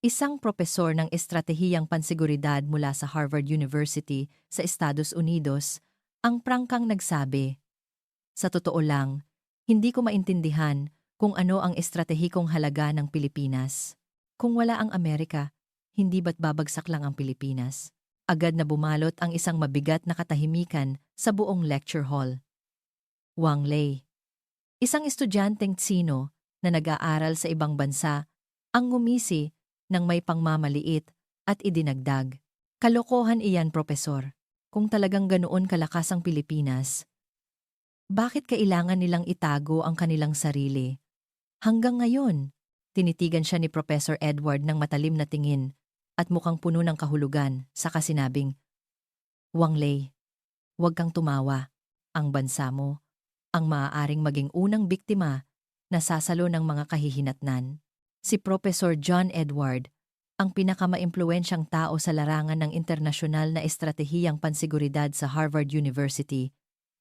Isang propesor ng estratehiyang pansiguridad mula sa Harvard University sa Estados Unidos ang prangkang nagsabi, "Sa totoo lang, hindi ko maintindihan kung ano ang estratehikong halaga ng Pilipinas. Kung wala ang Amerika, hindi ba't babagsak lang ang Pilipinas?" Agad na bumalot ang isang mabigat na katahimikan sa buong lecture hall. Wang Lei, isang estudyanteng Tsino na nag-aaral sa ibang bansa, ang ngumisi ng may pangmamaliit at idinagdag, "Kalokohan iyan, Propesor. Kung talagang ganoon kalakas ang Pilipinas, bakit kailangan nilang itago ang kanilang sarili? Hanggang ngayon." Tinitigan siya ni Professor Edward ng matalim na tingin at mukhang puno ng kahulugan, saka sinabing, "Wang Lei, huwag kang tumawa. Ang bansa mo ang maaaring maging unang biktima na sasalo ng mga kahihinatnan." Si Professor John Edward, ang pinakamaimpluwensyang tao sa larangan ng internasyonal na estratehiyang pansiguridad sa Harvard University,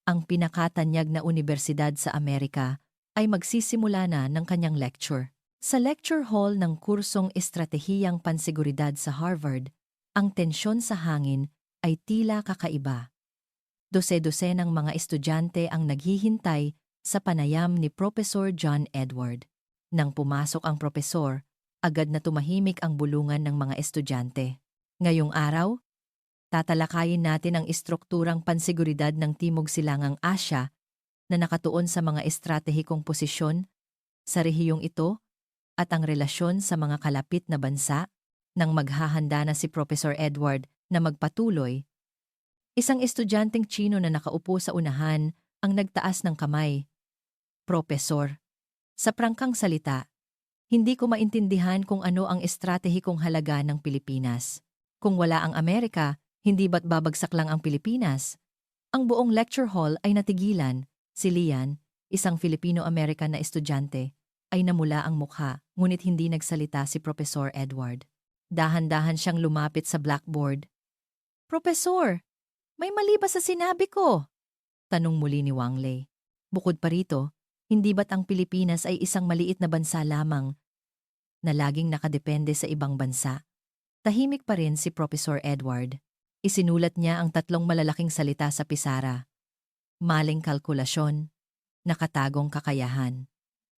ang pinakatanyag na unibersidad sa Amerika, ay magsisimula na ng kanyang lecture. Sa lecture hall ng kursong Estratehiyang Pansiguridad sa Harvard, ang tensyon sa hangin ay tila kakaiba. Dose-dosenang mga estudyante ang naghihintay sa panayam ni Professor John Edward. Nang pumasok ang propesor, agad na tumahimik ang bulungan ng mga estudyante. Ngayong araw, tatalakayin natin ang istrukturang pansiguridad ng Timog Silangang Asya na nakatuon sa mga estratehikong posisyon sa rehiyong ito at ang relasyon sa mga kalapit na bansa. Nang maghahanda na si Professor Edward na magpatuloy, isang estudyanteng Tsino na nakaupo sa unahan ang nagtaas ng kamay. "Propesor, sa prangkang salita, hindi ko maintindihan kung ano ang estratehikong halaga ng Pilipinas. Kung wala ang Amerika, hindi ba't babagsak lang ang Pilipinas?" Ang buong lecture hall ay natigilan. Si Lian, isang Filipino-American na estudyante, ay namula ang mukha, ngunit hindi nagsalita si Professor Edward. Dahan-dahan siyang lumapit sa blackboard. "Professor, may mali ba sa sinabi ko?" Tanong muli ni Wang Lei. "Bukod pa rito, hindi ba't ang Pilipinas ay isang maliit na bansa lamang na laging nakadepende sa ibang bansa?" Tahimik pa rin si Professor Edward. Isinulat niya ang tatlong malalaking salita sa pisara. "Maling kalkulasyon, nakatagong kakayahan."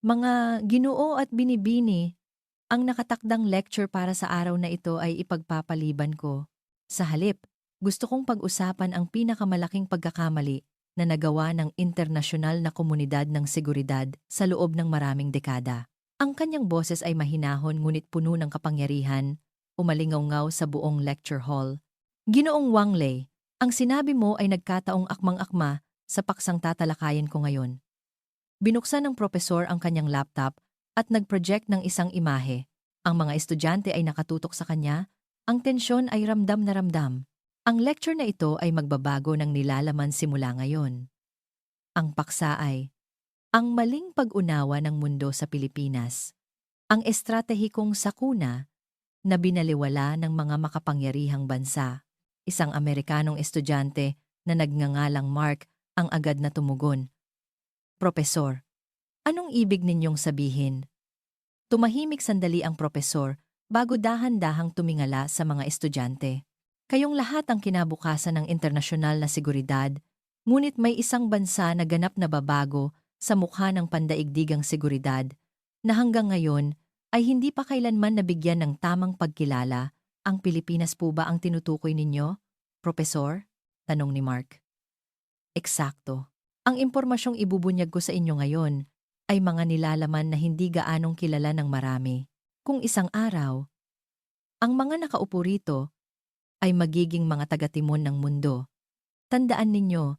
Mga Ginoo at Binibini, ang nakatakdang lecture para sa araw na ito ay ipagpapaliban ko. Sa halip, gusto kong pag-usapan ang pinakamalaking pagkakamali na nagawa ng internasyonal na komunidad ng seguridad sa loob ng maraming dekada. Ang kanyang boses ay mahinahon ngunit puno ng kapangyarihan, umalingaw-ngaw sa buong lecture hall. "Ginoong Wang Lei, ang sinabi mo ay nagkataong akmang-akma sa paksang tatalakayin ko ngayon." Binuksan ng propesor ang kanyang laptop at nag-project ng isang imahe. Ang mga estudyante ay nakatutok sa kanya, ang tensyon ay ramdam na ramdam. Ang lecture na ito ay magbabago ng nilalaman simula ngayon. Ang paksa ay, ang maling pag-unawa ng mundo sa Pilipinas. Ang estratehikong sakuna na binaliwala ng mga makapangyarihang bansa. Isang Amerikanong estudyante na nagngangalang Mark ang agad na tumugon. "Propesor, anong ibig ninyong sabihin?" Tumahimik sandali ang propesor bago dahan-dahang tumingala sa mga estudyante. "Kayong lahat ang kinabukasan ng internasyonal na seguridad, ngunit may isang bansa na ganap na babago sa mukha ng pandaigdigang seguridad na hanggang ngayon ay hindi pa kailanman nabigyan ng tamang pagkilala. Ang Pilipinas po ba ang tinutukoy ninyo, Propesor?" Tanong ni Mark. "Eksakto. Ang impormasyong ibubunyag ko sa inyo ngayon ay mga nilalaman na hindi gaanong kilala ng marami. Kung isang araw, ang mga nakaupo rito ay magiging mga tagatimon ng mundo. Tandaan ninyo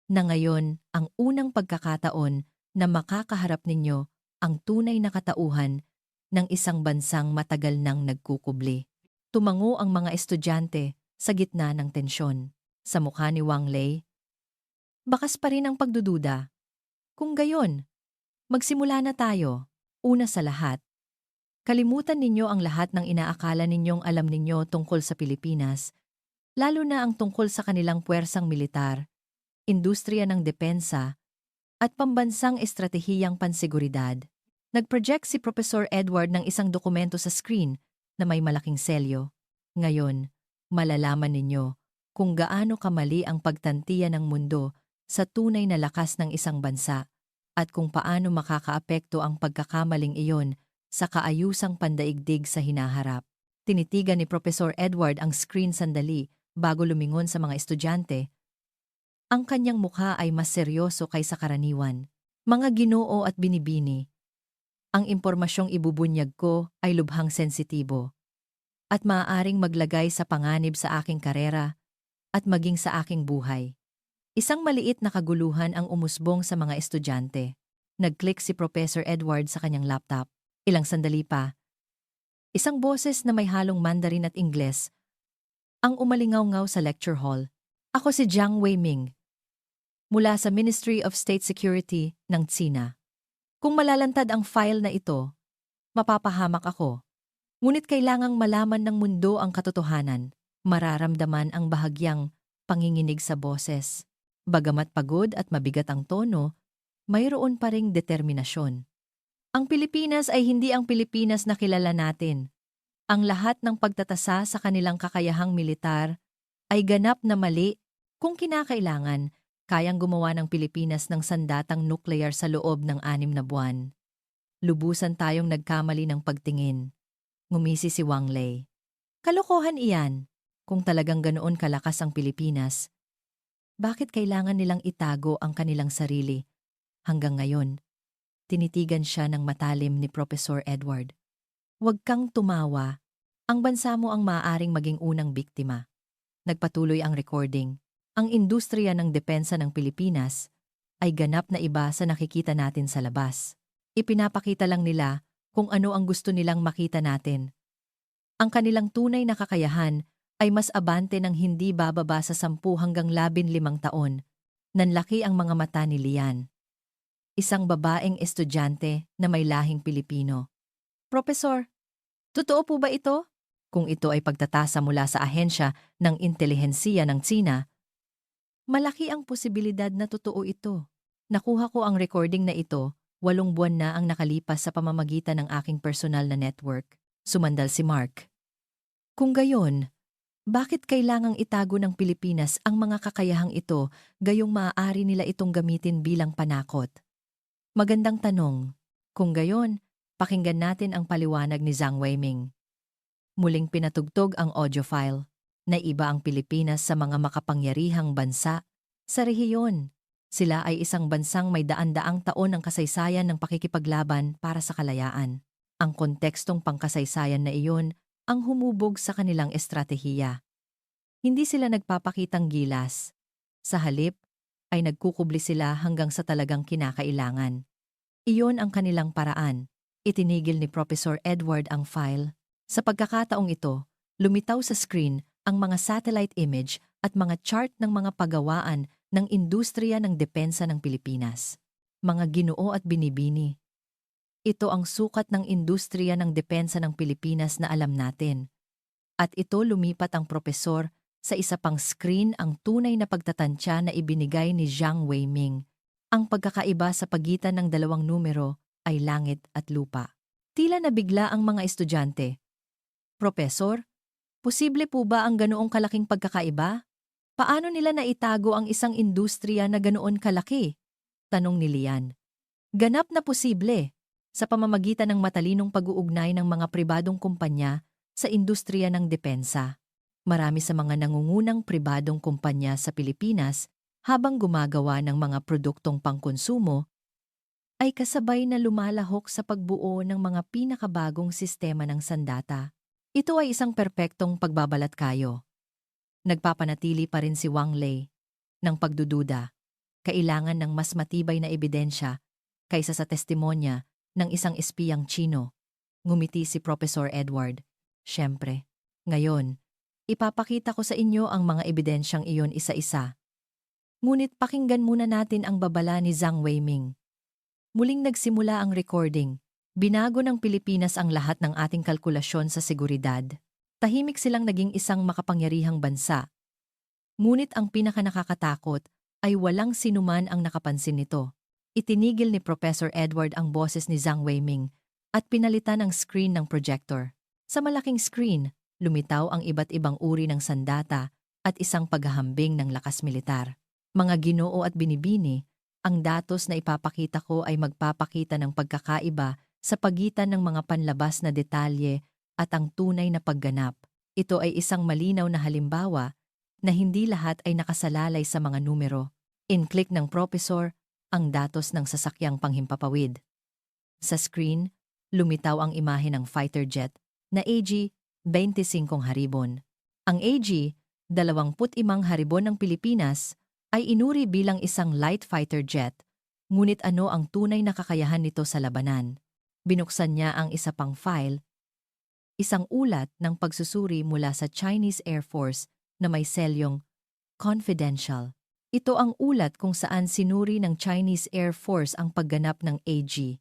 na ngayon ang unang pagkakataon na makakaharap ninyo ang tunay na katauhan ng isang bansang matagal nang nagkukubli." Tumango ang mga estudyante sa gitna ng tensyon. Sa mukha ni Wang Lei, bakas pa rin ang pagdududa. "Kung gayon, magsimula na tayo. Una sa lahat, kalimutan ninyo ang lahat ng inaakala ninyong alam ninyo tungkol sa Pilipinas, lalo na ang tungkol sa kanilang puwersang militar, industriya ng depensa, at pambansang estratehiyang pansiguridad." Nag-project si Professor Edward ng isang dokumento sa screen na may malaking selyo. Ngayon, malalaman ninyo kung gaano kamali ang pagtantiya ng mundo sa tunay na lakas ng isang bansa at kung paano makakaapekto ang pagkakamaling iyon sa kaayusang pandaigdig sa hinaharap. Tinitigan ni Professor Edward ang screen sandali bago lumingon sa mga estudyante. Ang kanyang mukha ay mas seryoso kaysa karaniwan. Mga Ginoo at binibini, ang impormasyong ibubunyag ko ay lubhang sensitibo at maaaring maglagay sa panganib sa aking karera at maging sa aking buhay. Isang maliit na kaguluhan ang umusbong sa mga estudyante. Nag-click si Professor Edward sa kanyang laptop. Ilang sandali pa. Isang boses na may halong Mandarin at Ingles ang umalingaw-ngaw sa lecture hall. Ako si Jiang Weiming, mula sa Ministry of State Security ng Tsina. Kung malalantad ang file na ito, mapapahamak ako. Ngunit kailangang malaman ng mundo ang katotohanan. Mararamdaman ang bahagyang panginginig sa boses. Bagamat pagod at mabigat ang tono, mayroon pa ring determinasyon. Ang Pilipinas ay hindi ang Pilipinas na kilala natin. Ang lahat ng pagtatasa sa kanilang kakayahang militar ay ganap na mali. Kung kinakailangan, kayang gumawa ng Pilipinas ng sandatang nuclear sa loob ng 6 na buwan. Lubusan tayong nagkamali ng pagtingin. Ngumisi si Wang Lei. Kalokohan iyan. Kung talagang ganoon kalakas ang Pilipinas, bakit kailangan nilang itago ang kanilang sarili? Hanggang ngayon, tinitigan siya ng matalim ni Professor Edward. Huwag kang tumawa. Ang bansa mo ang maaaring maging unang biktima. Nagpatuloy ang recording. Ang industriya ng depensa ng Pilipinas ay ganap na iba sa nakikita natin sa labas. Ipinapakita lang nila kung ano ang gusto nilang makita natin. Ang kanilang tunay na kakayahan ay mas abante ng hindi bababa sa 10 hanggang 15 taon. Nanlaki ang mga mata ni Lian, isang babaeng estudyante na may lahing Pilipino. Professor, totoo po ba ito? Kung ito ay pagtatasa mula sa ahensya ng intelihensiya ng Tsina, malaki ang posibilidad na totoo ito. Nakuha ko ang recording na ito, 8 buwan na ang nakalipas sa pamamagitan ng aking personal na network. Sumandal si Mark. Kung gayon, bakit kailangang itago ng Pilipinas ang mga kakayahang ito gayong maaari nila itong gamitin bilang panakot? Magandang tanong. Kung gayon, pakinggan natin ang paliwanag ni Jiang Weiming. Muling pinatugtog ang audio file. Naiba ang Pilipinas sa mga makapangyarihang bansa sa rehiyon. Sila ay isang bansang may daan-daang taon ng kasaysayan ng pakikipaglaban para sa kalayaan. Ang kontekstong pangkasaysayan na iyon ang humubog sa kanilang estratehiya. Hindi sila nagpapakitang gilas. Sa halip, ay nagkukubli sila hanggang sa talagang kinakailangan. Iyon ang kanilang paraan. Itinigil ni Professor Edward ang file. Sa pagkakataong ito, lumitaw sa screen ang mga satellite image at mga chart ng mga pagawaan ng industriya ng depensa ng Pilipinas. Mga Ginoo at binibini. Ito ang sukat ng industriya ng depensa ng Pilipinas na alam natin. At ito lumipat ang propesor sa isa pang screen ang tunay na pagtatantya na ibinigay ni Jiang Weiming. Ang pagkakaiba sa pagitan ng dalawang numero ay langit at lupa. Tila nabigla ang mga estudyante. Profesor, posible po ba ang ganoong kalaking pagkakaiba? Paano nila naitago ang isang industriya na ganoon kalaki? Tanong ni Lian. Ganap na posible sa pamamagitan ng matalinong pag-uugnay ng mga pribadong kumpanya sa industriya ng depensa. Marami sa mga nangungunang pribadong kumpanya sa Pilipinas habang gumagawa ng mga produktong pangkonsumo ay kasabay na lumalahok sa pagbuo ng mga pinakabagong sistema ng sandata. Ito ay isang perpektong pagbabalat kayo. Nagpapanatili pa rin si Wang Lei ng pagdududa. Kailangan ng mas matibay na ebidensya kaysa sa testimonya ng isang espiyang Chino. Ngumiti si Professor Edward. Siyempre, ngayon, ipapakita ko sa inyo ang mga ebidensyang iyon isa-isa. Ngunit pakinggan muna natin ang babala ni Jiang Weiming. Muling nagsimula ang recording. Binago ng Pilipinas ang lahat ng ating kalkulasyon sa seguridad. Tahimik silang naging isang makapangyarihang bansa. Ngunit ang pinakanakakatakot ay walang sinuman ang nakapansin nito. Itinigil ni Professor Edward ang boses ni Jiang Weiming at pinalitan ang screen ng projector. Sa malaking screen, lumitaw ang iba't ibang uri ng sandata at isang paghahambing ng lakas militar. Mga Ginoo at binibini, ang datos na ipapakita ko ay magpapakita ng pagkakaiba sa pagitan ng mga panlabas na detalye at ang tunay na pagganap. Ito ay isang malinaw na halimbawa na hindi lahat ay nakasalalay sa mga numero. In-click ng propesor ang datos ng sasakyang panghimpapawid. Sa screen, lumitaw ang imahe ng fighter jet na AG-25 Haribon. Ang AG-25 Haribon ng Pilipinas ay inuri bilang isang light fighter jet, ngunit ano ang tunay na kakayahan nito sa labanan? Binuksan niya ang isa pang file, isang ulat ng pagsusuri mula sa Chinese Air Force na may selyong confidential. Ito ang ulat kung saan sinuri ng Chinese Air Force ang pagganap ng AG-25.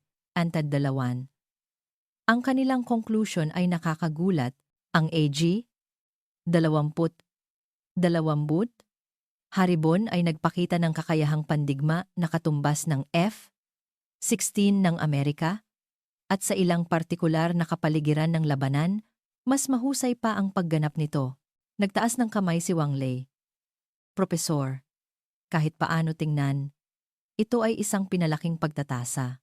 Ang kanilang conclusion ay nakakagulat. Ang AG-22 Haribon ay nagpakita ng kakayahang pandigma na katumbas ng F-16 ng Amerika, at sa ilang partikular na kapaligiran ng labanan, mas mahusay pa ang pagganap nito. Nagtaas ng kamay si Wang Lei. Propesor, kahit paano tingnan, ito ay isang pinalaking pagtatasa.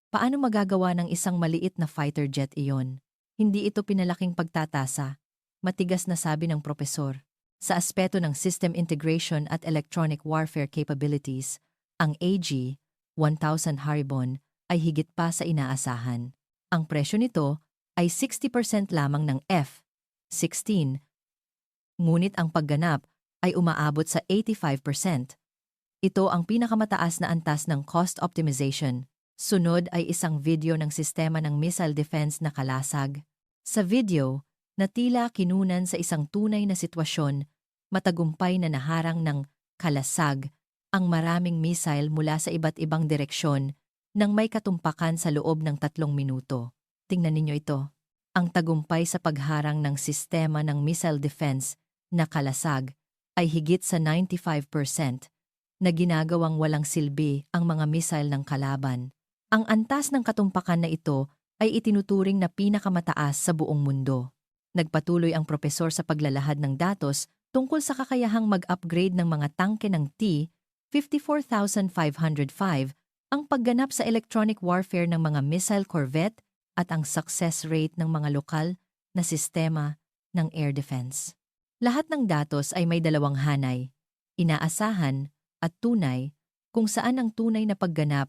Paano magagawa ng isang maliit na fighter jet iyon? Hindi ito pinalaking pagtatasa, matigas na sabi ng propesor. Sa aspeto ng system integration at electronic warfare capabilities, ang AG-1000 Haribon ay higit pa sa inaasahan. Ang presyo nito ay 60% lamang ng F-16, ngunit ang pagganap ay umaabot sa 85%. Ito ang pinakamataas na antas ng cost optimization. Sunod ay isang video ng sistema ng missile defense na kalasag. Sa video, na tila kinunan sa isang tunay na sitwasyon, matagumpay na naharang ng kalasag ang maraming missile mula sa iba't ibang direksyon nang may katumpakan sa loob ng 3 minuto. Tingnan ninyo ito. Ang tagumpay sa pagharang ng sistema ng missile defense na kalasag ay higit sa 95% na ginagawang walang silbi ang mga missile ng kalaban. Ang antas ng katumpakan na ito ay itinuturing na pinakamataas sa buong mundo. Nagpatuloy ang propesor sa paglalahad ng datos tungkol sa kakayahang mag-upgrade ng mga tangke ng T-54,505, ang pagganap sa electronic warfare ng mga missile corvette at ang success rate ng mga lokal na sistema ng air defense. Lahat ng datos ay may dalawang hanay, inaasahan at tunay, kung saan ang tunay na pagganap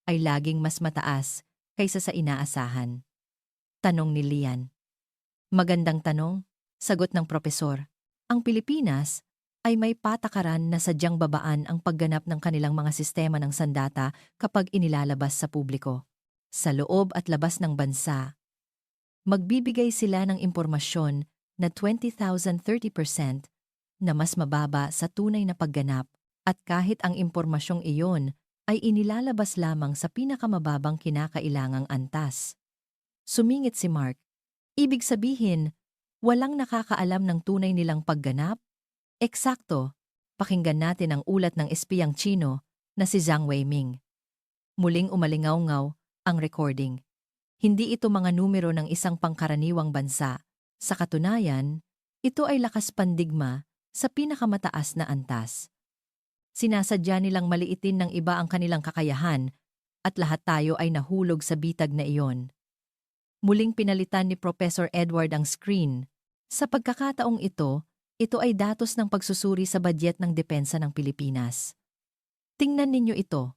ay laging mas mataas kaysa sa inaasahan. Tanong ni Lian. Magandang tanong, sagot ng propesor. Ang Pilipinas ay may patakaran na sadyang babaan ang pagganap ng kanilang mga sistema ng sandata kapag inilalabas sa publiko. Sa loob at labas ng bansa, magbibigay sila ng impormasyon na 20,030% na mas mababa sa tunay na pagganap, at kahit ang impormasyong iyon ay inilalabas lamang sa pinakamababang kinakailangang antas. Sumingit si Mark. Ibig sabihin, walang nakakaalam ng tunay nilang pagganap? Eksakto, pakinggan natin ang ulat ng espiyang Chino na si Zhang Weiming. Muling umalingaw-ngaw ang recording. Hindi ito mga numero ng isang pangkaraniwang bansa. Sa katunayan, ito ay lakas pandigma sa pinakamataas na antas. Sinasadya nilang maliitin ng iba ang kanilang kakayahan at lahat tayo ay nahulog sa bitag na iyon. Muling pinalitan ni Professor Edward ang screen. Sa pagkakataong ito ay datos ng pagsusuri sa budget ng depensa ng Pilipinas. Tingnan ninyo ito.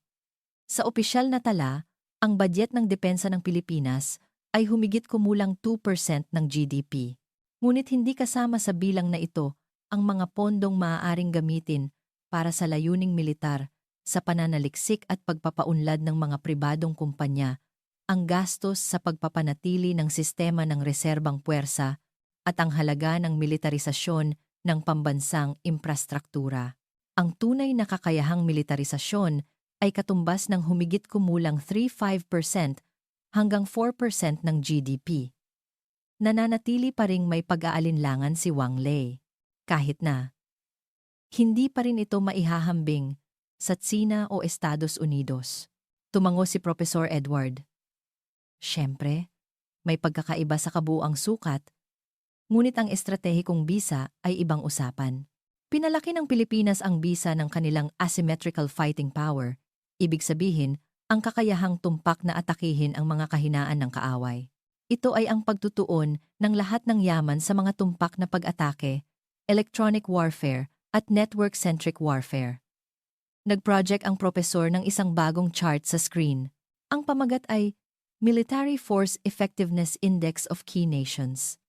Sa opisyal na tala, ang budget ng depensa ng Pilipinas ay humigit kumulang 2% ng GDP. Ngunit hindi kasama sa bilang na ito ang mga pondong maaaring gamitin para sa layuning militar, sa pananaliksik at pagpapaunlad ng mga pribadong kumpanya, ang gastos sa pagpapanatili ng sistema ng reserbang puwersa at ang halaga ng militarisasyon ng pambansang infrastruktura. Ang tunay na kakayahang militarisasyon ay katumbas ng humigit kumulang 3-5% hanggang 4% ng GDP. Nananatili pa ring may pag-aalinlangan si Wang Lei, kahit na hindi pa rin ito maihahambing sa Tsina o Estados Unidos. Tumango si Professor Edward. Siyempre, may pagkakaiba sa kabuuang sukat Ngunit ang estratehikong bisa ay ibang usapan. Pinalaki ng Pilipinas ang bisa ng kanilang asymmetrical fighting power, ibig sabihin, ang kakayahang tumpak na atakihin ang mga kahinaan ng kaaway. Ito ay ang pagtutuon ng lahat ng yaman sa mga tumpak na pag-atake, electronic warfare at network-centric warfare. Nag-project ang propesor ng isang bagong chart sa screen. Ang pamagat ay Military Force Effectiveness Index of Key Nations.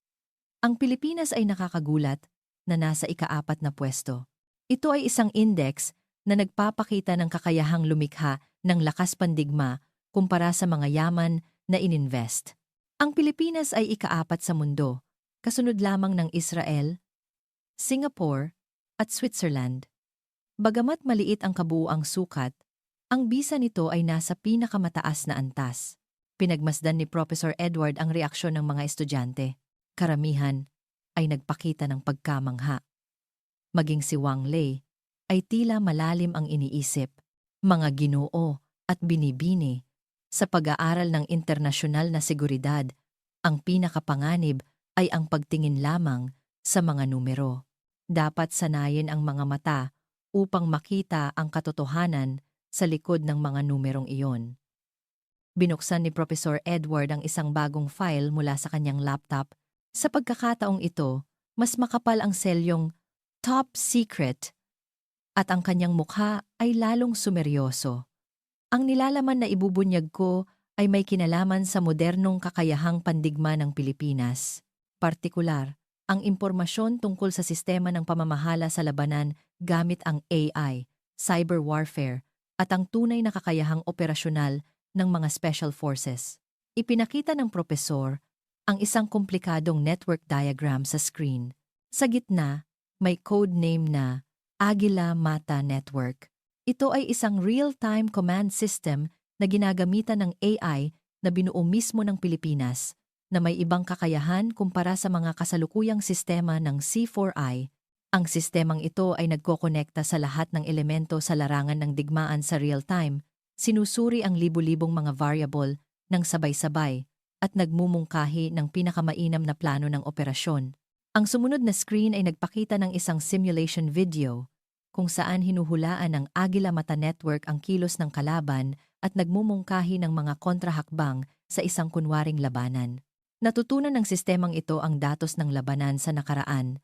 Ang Pilipinas ay nakakagulat na nasa ika-4 na pwesto. Ito ay isang index na nagpapakita ng kakayahang lumikha ng lakas pandigma kumpara sa mga yaman na ininvest. Ang Pilipinas ay ika-4 sa mundo, kasunod lamang ng Israel, Singapore, at Switzerland. Bagamat maliit ang kabuuang sukat, ang bisa nito ay nasa pinakamataas na antas. Pinagmasdan ni Professor Edward ang reaksyon ng mga estudyante. Karamihan ay nagpakita ng pagkamangha. Maging si Wang Lei ay tila malalim ang iniisip, mga ginoo at binibini. Sa pag-aaral ng internasyonal na seguridad, ang pinakapanganib ay ang pagtingin lamang sa mga numero. Dapat sanayin ang mga mata upang makita ang katotohanan sa likod ng mga numerong iyon. Binuksan ni Professor Edward ang isang bagong file mula sa kanyang laptop. Sa pagkakataong ito, mas makapal ang selyong Top Secret at ang kanyang mukha ay lalong sumeryoso. Ang nilalaman na ibubunyag ko ay may kinalaman sa modernong kakayahang pandigma ng Pilipinas. Partikular, ang impormasyon tungkol sa sistema ng pamamahala sa labanan gamit ang AI, cyber warfare, at ang tunay na kakayahang operasyonal ng mga special forces. Ipinakita ng propesor ang isang komplikadong network diagram sa screen. Sa gitna, may code name na Agila Mata Network. Ito ay isang real-time command system na ginagamitan ng AI na binuo mismo ng Pilipinas na may ibang kakayahan kumpara sa mga kasalukuyang sistema ng C4I. Ang sistemang ito ay nagkokonekta sa lahat ng elemento sa larangan ng digmaan sa real-time, sinusuri ang libu-libong mga variable ng sabay-sabay at nagmumungkahi ng pinakamainam na plano ng operasyon. Ang sumunod na screen ay nagpakita ng isang simulation video kung saan hinuhulaan ng Agila Mata Network ang kilos ng kalaban at nagmumungkahi ng mga kontrahakbang sa isang kunwaring labanan. Natutunan ng sistemang ito ang datos ng labanan sa nakaraan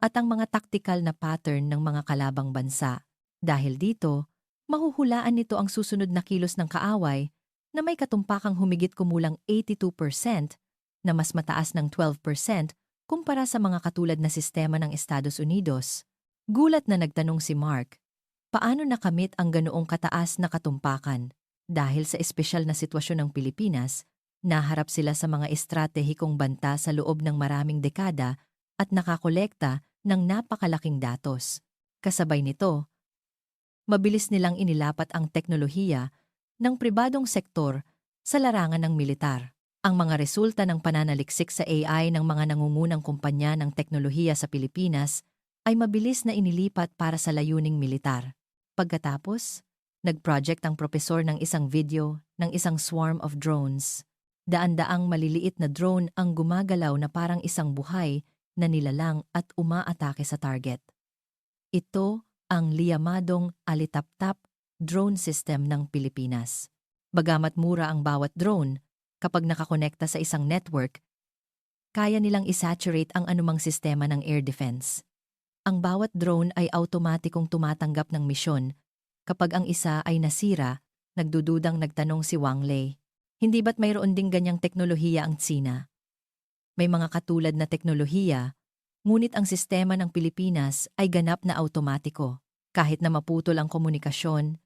at ang mga taktikal na pattern ng mga kalabang bansa. Dahil dito, mahuhulaan nito ang susunod na kilos ng kaaway na may katumpakang humigit kumulang 82% na mas mataas ng 12% kumpara sa mga katulad na sistema ng Estados Unidos. Gulat na nagtanong si Mark, paano nakamit ang ganoong kataas na katumpakan? Dahil sa espesyal na sitwasyon ng Pilipinas, naharap sila sa mga estratehikong banta sa loob ng maraming dekada at nakakolekta ng napakalaking datos. Kasabay nito, mabilis nilang inilapat ang teknolohiya ng pribadong sektor sa larangan ng militar. Ang mga resulta ng pananaliksik sa AI ng mga nangungunang kumpanya ng teknolohiya sa Pilipinas ay mabilis na inilipat para sa layuning militar. Pagkatapos, nag-project ang propesor ng isang video ng isang swarm of drones. Daan-daang maliliit na drone ang gumagalaw na parang isang buhay na nilalang at umaatake sa target. Ito ang liyamadong Alitaptap drone system ng Pilipinas. Bagamat mura ang bawat drone, kapag nakakonekta sa isang network, kaya nilang isaturate ang anumang sistema ng air defense. Ang bawat drone ay automatikong tumatanggap ng misyon. Kapag ang isa ay nasira, nagdududang nagtanong si Wang Lei, hindi ba't mayroon ding ganyang teknolohiya ang Tsina? May mga katulad na teknolohiya, ngunit ang sistema ng Pilipinas ay ganap na automatiko. Kahit na maputol ang komunikasyon,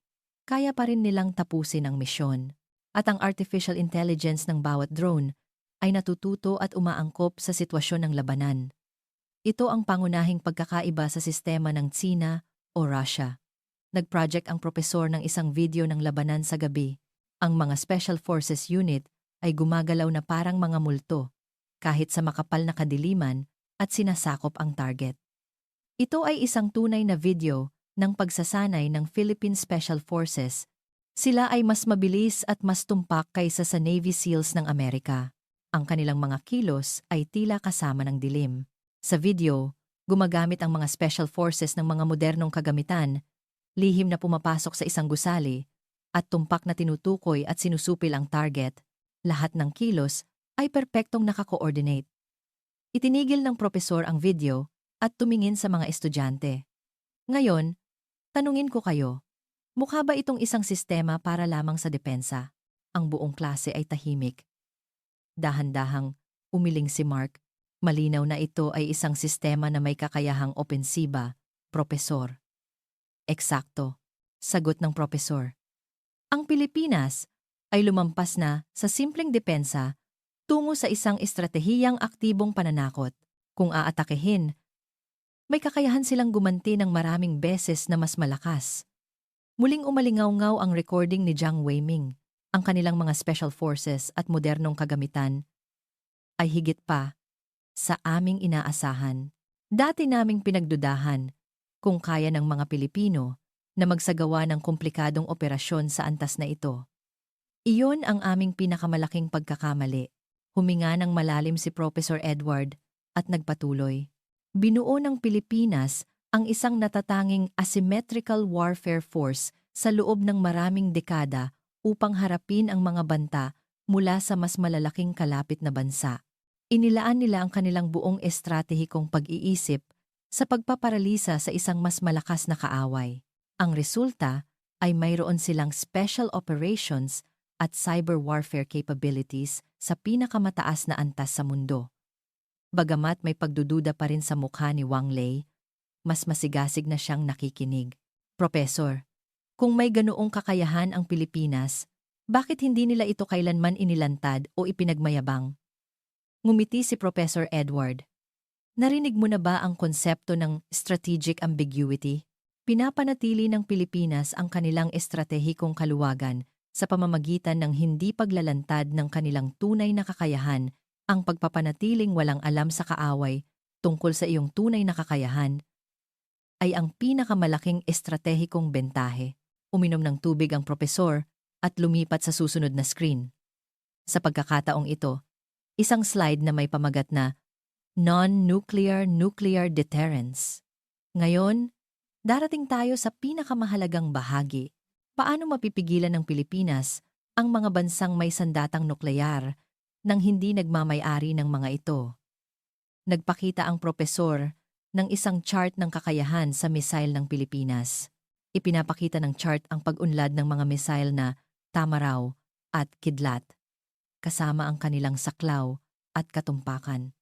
kaya pa rin nilang tapusin ang misyon. At ang artificial intelligence ng bawat drone ay natututo at umaangkop sa sitwasyon ng labanan. Ito ang pangunahing pagkakaiba sa sistema ng Tsina o Russia. Nag-project ang propesor ng isang video ng labanan sa gabi. Ang mga Special Forces Unit ay gumagalaw na parang mga multo, kahit sa makapal na kadiliman at sinasakop ang target. Ito ay isang tunay na video ng pagsasanay ng Philippine Special Forces. Sila ay mas mabilis at mas tumpak kaysa sa Navy SEALs ng Amerika. Ang kanilang mga kilos ay tila kasama ng dilim. Sa video, gumagamit ang mga special forces ng mga modernong kagamitan, lihim na pumapasok sa isang gusali, at tumpak na tinutukoy at sinusupil ang target. Lahat ng kilos ay perpektong naka-coordinate. Itinigil ng propesor ang video at tumingin sa mga estudyante. Ngayon, tanungin ko kayo, mukha ba itong isang sistema para lamang sa depensa? Ang buong klase ay tahimik. Dahan-dahang umiling si Mark. Malinaw na ito ay isang sistema na may kakayahang opensiba, propesor. Eksakto, sagot ng propesor. Ang Pilipinas ay lumampas na sa simpleng depensa tungo sa isang estratehiyang aktibong pananakot. Kung aatakehin, may kakayahan silang gumanti ng maraming beses na mas malakas. Muling umalingaw-ngaw ang recording ni Jiang Weiming. Ang kanilang mga special forces at modernong kagamitan ay higit pa sa aming inaasahan. Dati naming pinagdudahan kung kaya ng mga Pilipino na magsagawa ng komplikadong operasyon sa antas na ito. Iyon ang aming pinakamalaking pagkakamali. Huminga ng malalim si Professor Edward at nagpatuloy. Binuo ng Pilipinas ang isang natatanging asymmetrical warfare force sa loob ng maraming dekada upang harapin ang mga banta mula sa mas malalaking kalapit na bansa. Inilaan nila ang kanilang buong estratehikong pag-iisip sa pagpaparalisa sa isang mas malakas na kaaway. Ang resulta ay mayroon silang special operations at cyber warfare capabilities sa pinakamataas na antas sa mundo. Bagamat may pagdududa pa rin sa mukha ni Wang Lei, mas masigasig na siyang nakikinig. Professor, kung may ganoong kakayahan ang Pilipinas, bakit hindi nila ito kailanman inilantad o ipinagmayabang? Ngumiti si Professor Edward. Narinig mo na ba ang konsepto ng strategic ambiguity? Pinapanatili ng Pilipinas ang kanilang estratehikong kaluwagan sa pamamagitan ng hindi paglalantad ng kanilang tunay na kakayahan, ang pagpapanatiling walang alam sa kaaway tungkol sa iyong tunay na kakayahan ay ang pinakamalaking estratehikong bentahe. Uminom ng tubig ang propesor at lumipat sa susunod na screen. Sa pagkakataong ito, isang slide na may pamagat na Non-Nuclear Deterrence. Ngayon, darating tayo sa pinakamahalagang bahagi. Paano mapipigilan ng Pilipinas ang mga bansang may sandatang nuklear nang hindi nagmamay-ari ng mga ito? Nagpakita ang propesor ng isang chart ng kakayahan sa missile ng Pilipinas. Ipinapakita ng chart ang pag-unlad ng mga missile na Tamaraw at Kidlat, kasama ang kanilang saklaw at katumpakan.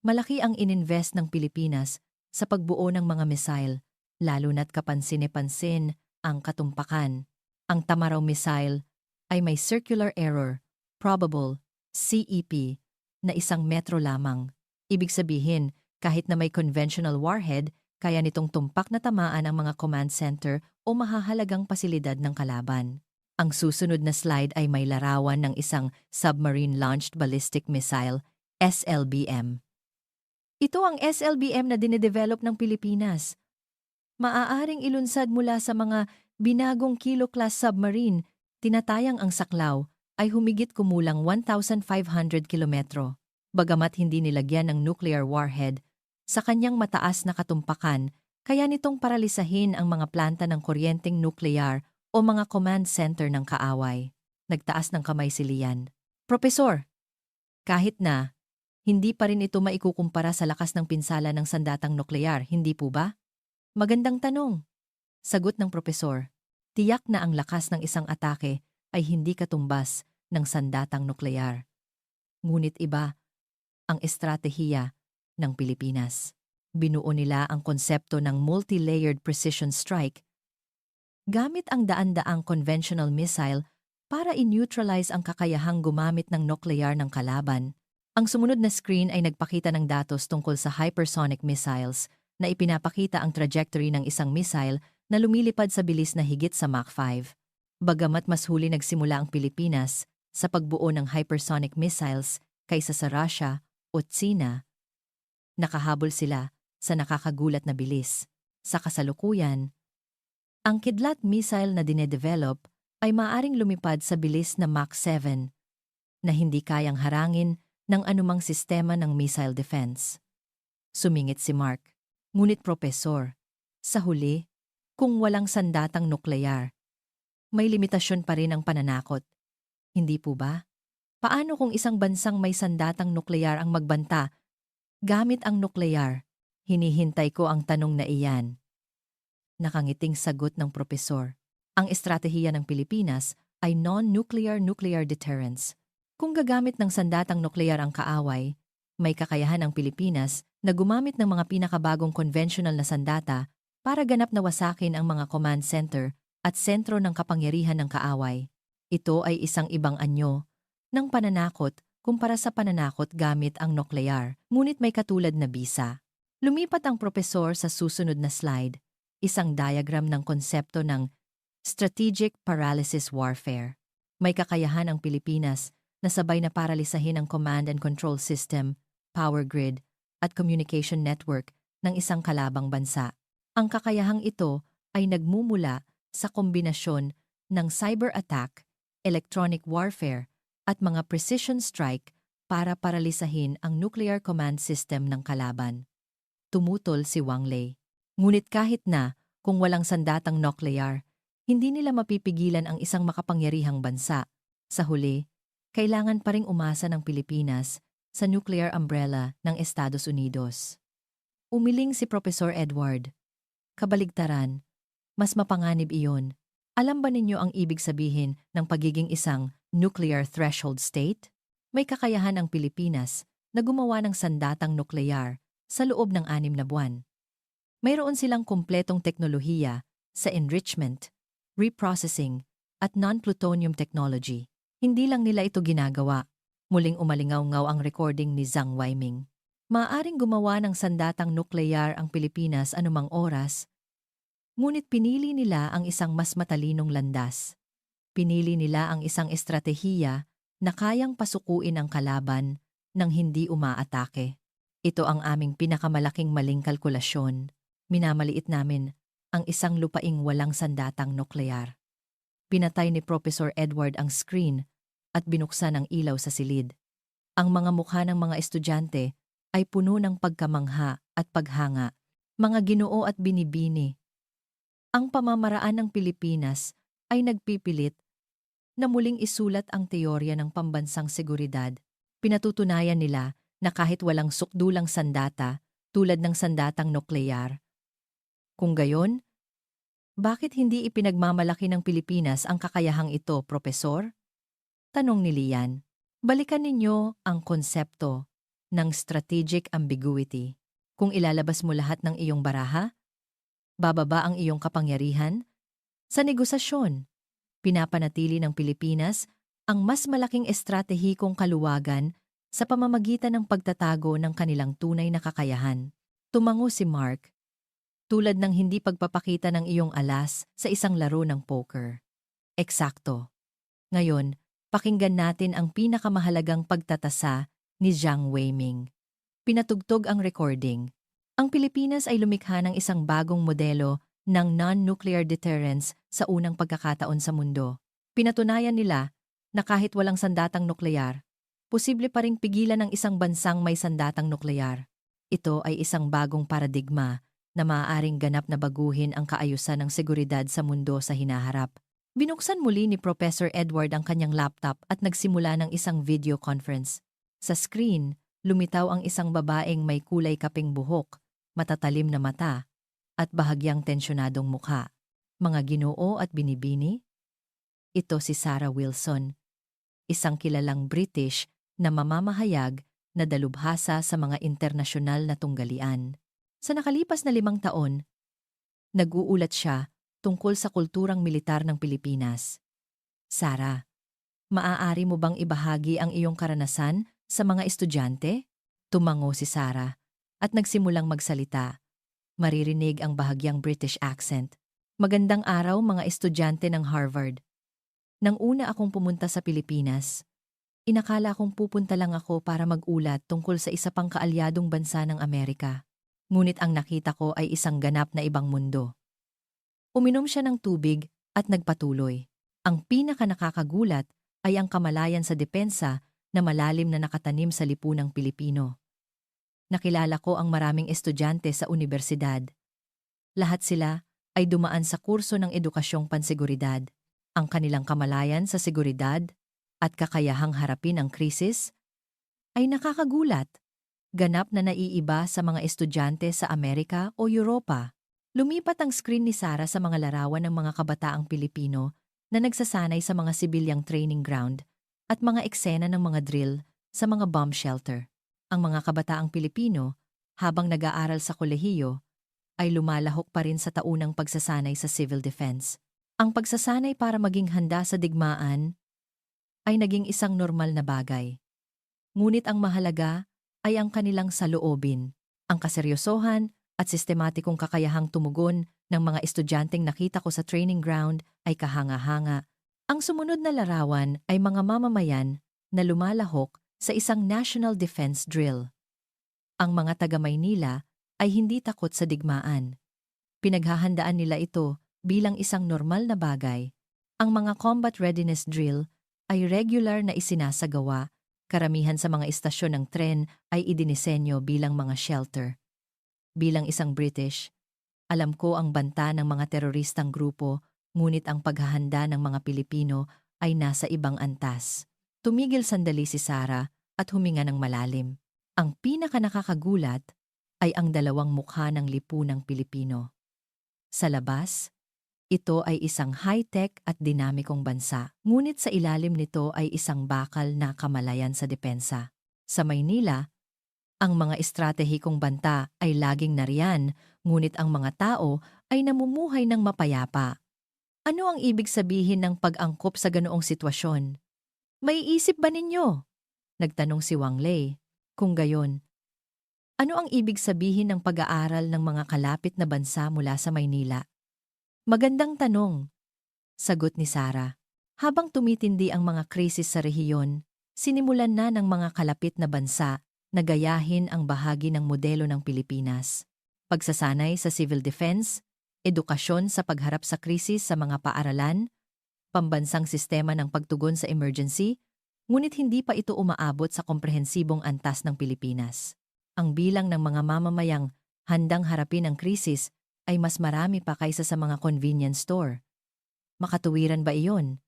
Malaki ang ininvest ng Pilipinas sa pagbuo ng mga missile, lalo na't kapansin-pansin ang katumpakan. Ang Tamaraw missile ay may circular error, probable, CEP, na 1 metro lamang. Ibig sabihin, kahit na may conventional warhead, kaya nitong tumpak na tamaan ang mga command center o mahahalagang pasilidad ng kalaban. Ang susunod na slide ay may larawan ng isang Submarine-Launched Ballistic Missile, SLBM. Ito ang SLBM na dinedevelop ng Pilipinas. Maaaring ilunsad mula sa mga binagong kilo-class submarine, tinatayang ang saklaw ay humigit kumulang 1,500 kilometro. Bagamat hindi nilagyan ng nuclear warhead, sa kanyang mataas na katumpakan, kaya nitong paralisahin ang mga planta ng kuryenteng nuklear o mga command center ng kaaway. Nagtaas ng kamay si Lian. Profesor, kahit na, hindi pa rin ito maikukumpara sa lakas ng pinsala ng sandatang nuklear, hindi po ba? Magandang tanong. Sagot ng propesor. Tiyak na ang lakas ng isang atake ay hindi katumbas ng sandatang nuklear. Ngunit iba ang estratehiya ng Pilipinas. Binuo nila ang konsepto ng multi-layered precision strike gamit ang daan-daang conventional missile para i-neutralize ang kakayahang gumamit ng nuklear ng kalaban. Ang sumunod na screen ay nagpakita ng datos tungkol sa hypersonic missiles na ipinapakita ang trajectory ng isang missile na lumilipad sa bilis na higit sa Mach 5. Bagamat mas huli nagsimula ang Pilipinas sa pagbuo ng hypersonic missiles kaysa sa Russia o Tsina, nakahabol sila sa nakakagulat na bilis. Sa kasalukuyan, ang Kidlat missile na dinedevelop ay maaaring lumipad sa bilis na Mach 7 na hindi kayang harangin ng anumang sistema ng missile defense. Sumingit si Mark. Ngunit Propesor, sa huli, kung walang sandatang nuklear, may limitasyon pa rin ang pananakot. Hindi po ba? Paano kung isang bansang may sandatang nuklear ang magbanta gamit ang nuklear? Hinihintay ko ang tanong na iyan. Nakangiting sagot ng propesor. Ang estratehiya ng Pilipinas ay non-nuclear deterrence. Kung gagamit ng sandatang nuklear ang kaaway, may kakayahan ang Pilipinas na gumamit ng mga pinakabagong konvensyonal na sandata para ganap na wasakin ang mga command center at sentro ng kapangyarihan ng kaaway. Ito ay isang ibang anyo ng pananakot kumpara sa pananakot gamit ang nuklear, ngunit may katulad na bisa. Lumipat ang propesor sa susunod na slide, isang diagram ng konsepto ng strategic paralysis warfare. May kakayahan ang Pilipinas na sabay na paralisahin ang command and control system, power grid, at communication network ng isang kalabang bansa. Ang kakayahang ito ay nagmumula sa kombinasyon ng cyber attack, electronic warfare, at mga precision strike para paralisahin ang nuclear command system ng kalaban. Tumutol si Wang Lei. Ngunit kahit na, kung walang sandatang nuklear, hindi nila mapipigilan ang isang makapangyarihang bansa. Sa huli, kailangan pa ring umasa ng Pilipinas sa nuclear umbrella ng Estados Unidos. Umiling si Professor Edward. Kabaligtaran, mas mapanganib iyon. Alam ba ninyo ang ibig sabihin ng pagiging isang nuclear threshold state? May kakayahan ang Pilipinas na gumawa ng sandatang nuklear sa loob ng 6 na buwan. Mayroon silang kumpletong teknolohiya sa enrichment, reprocessing, at non-plutonium technology. Hindi lang nila ito ginagawa. Muling umalingaw-ngaw ang recording ni Zhang Weiming. Maaaring gumawa ng sandatang nuklear ang Pilipinas anumang oras, ngunit pinili nila ang isang mas matalinong landas. Pinili nila ang isang estratehiya na kayang pasukuin ang kalaban nang hindi umaatake. Ito ang aming pinakamalaking maling kalkulasyon. Minamaliit namin ang isang lupaing walang sandatang nuklear. Pinatay ni Professor Edward ang screen at binuksan ang ilaw sa silid. Ang mga mukha ng mga estudyante ay puno ng pagkamangha at paghanga, mga ginoo at binibini. Ang pamamaraan ng Pilipinas ay nagpipilit na muling isulat ang teorya ng pambansang seguridad. Pinatutunayan nila na kahit walang sukdulang sandata tulad ng sandatang nuklear. Kung gayon, bakit hindi ipinagmamalaki ng Pilipinas ang kakayahang ito, Profesor? Tanong ni Lian. Balikan ninyo ang konsepto ng strategic ambiguity. Kung ilalabas mo lahat ng iyong baraha, bababa ang iyong kapangyarihan. Sa negosasyon, pinapanatili ng Pilipinas ang mas malaking estratehikong kaluwagan sa pamamagitan ng pagtatago ng kanilang tunay na kakayahan. Tumango si Mark, tulad ng hindi pagpapakita ng iyong alas sa isang laro ng poker. Eksakto. Ngayon, pakinggan natin ang pinakamahalagang pagtatasa ni Zhang Weiming. Pinatugtog ang recording. Ang Pilipinas ay lumikha ng isang bagong modelo ng non-nuclear deterrence sa unang pagkakataon sa mundo. Pinatunayan nila na kahit walang sandatang nuklear, posible pa ring pigilan ng isang bansang may sandatang nuklear. Ito ay isang bagong paradigma na maaaring ganap na baguhin ang kaayusan ng seguridad sa mundo sa hinaharap. Binuksan muli ni Professor Edward ang kanyang laptop at nagsimula ng isang video conference. Sa screen, lumitaw ang isang babaeng may kulay kaping buhok, matatalim na mata, at bahagyang tensyonadong mukha. Mga ginoo at binibini? Ito si Sarah Wilson, isang kilalang British na mamamahayag na dalubhasa sa mga internasyonal na tunggalian. Sa nakalipas na 5 taon, nag-uulat siya tungkol sa kulturang militar ng Pilipinas. Sarah, maaari mo bang ibahagi ang iyong karanasan sa mga estudyante? Tumango si Sarah at nagsimulang magsalita. Maririnig ang bahagyang British accent. Magandang araw mga estudyante ng Harvard. Nang una akong pumunta sa Pilipinas, inakala kong pupunta lang ako para mag-ulat tungkol sa isa pang kaalyadong bansa ng Amerika. Ngunit ang nakita ko ay isang ganap na ibang mundo. Uminom siya ng tubig at nagpatuloy. Ang pinaka-nakakagulat ay ang kamalayan sa depensa na malalim na nakatanim sa lipunang Pilipino. Nakilala ko ang maraming estudyante sa unibersidad. Lahat sila ay dumaan sa kurso ng edukasyong panseguridad. Ang kanilang kamalayan sa seguridad at kakayahang harapin ang krisis ay nakakagulat. Ganap na naiiba sa mga estudyante sa Amerika o Europa. Lumipat ang screen ni Sarah sa mga larawan ng mga kabataang Pilipino na nagsasanay sa mga sibilyang training ground at mga eksena ng mga drill sa mga bomb shelter. Ang mga kabataang Pilipino, habang nag-aaral sa kolehiyo, ay lumalahok pa rin sa taunang pagsasanay sa civil defense. Ang pagsasanay para maging handa sa digmaan ay naging isang normal na bagay. Ngunit ang mahalaga ay ang kanilang saloobin, ang kaseryosohan at sistematikong kakayahang tumugon ng mga estudyanteng nakita ko sa training ground ay kahanga-hanga. Ang sumunod na larawan ay mga mamamayan na lumalahok sa isang national defense drill. Ang mga taga-Maynila ay hindi takot sa digmaan. Pinaghahandaan nila ito bilang isang normal na bagay. Ang mga combat readiness drill ay regular na isinasagawa. Karamihan sa mga istasyon ng tren ay idinisenyo bilang mga shelter. Bilang isang British, alam ko ang banta ng mga teroristang grupo, ngunit ang paghahanda ng mga Pilipino ay nasa ibang antas. Tumigil sandali si Sarah at huminga ng malalim. Ang pinakanakakagulat ay ang dalawang mukha ng lipunang Pilipino. Sa labas, ito ay isang high-tech at dinamikong bansa, ngunit sa ilalim nito ay isang bakal na kamalayan sa depensa. Sa Maynila, ang mga estratehikong banta ay laging nariyan, ngunit ang mga tao ay namumuhay ng mapayapa. Ano ang ibig sabihin ng pag-angkop sa ganoong sitwasyon? May isip ba ninyo? Nagtanong si Wang Lei. Kung gayon, ano ang ibig sabihin ng pag-aaral ng mga kalapit na bansa mula sa Maynila? Magandang tanong, sagot ni Sarah. Habang tumitindi ang mga krisis sa rehiyon, sinimulan na ng mga kalapit na bansa na gayahin ang bahagi ng modelo ng Pilipinas. Pagsasanay sa civil defense, edukasyon sa pagharap sa krisis sa mga paaralan, pambansang sistema ng pagtugon sa emergency, ngunit hindi pa ito umaabot sa komprehensibong antas ng Pilipinas. Ang bilang ng mga mamamayang handang harapin ang krisis ay mas marami pa kaysa sa mga convenience store. Makatuwiran ba iyon?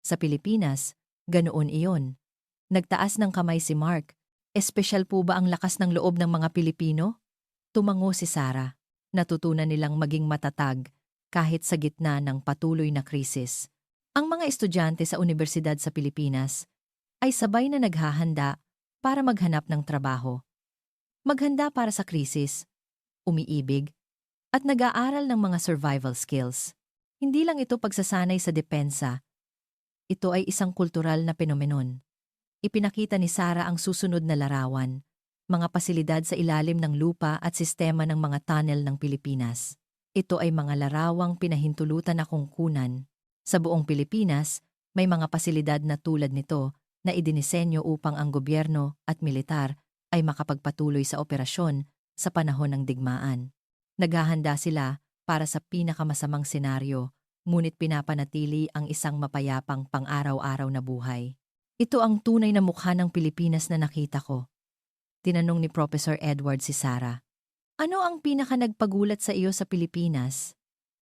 Sa Pilipinas, ganoon iyon. Nagtaas ng kamay si Mark. Espesyal po ba ang lakas ng loob ng mga Pilipino? Tumango si Sarah. Natutunan nilang maging matatag kahit sa gitna ng patuloy na krisis. Ang mga estudyante sa unibersidad sa Pilipinas ay sabay na naghahanda para maghanap ng trabaho. Maghanda para sa krisis, umiibig, at nag-aaral ng mga survival skills. Hindi lang ito pagsasanay sa depensa. Ito ay isang kultural na penomenon. Ipinakita ni Sarah ang susunod na larawan, mga pasilidad sa ilalim ng lupa at sistema ng mga tunnel ng Pilipinas. Ito ay mga larawang pinahintulutan na kungkunan. Sa buong Pilipinas, may mga pasilidad na tulad nito na idinisenyo upang ang gobyerno at militar ay makapagpatuloy sa operasyon sa panahon ng digmaan. Naghahanda sila para sa pinakamasamang senaryo, ngunit pinapanatili ang isang mapayapang pang-araw-araw na buhay. Ito ang tunay na mukha ng Pilipinas na nakita ko. Tinanong ni Professor Edward si Sarah. Ano ang pinaka-nagpagulat sa iyo sa Pilipinas?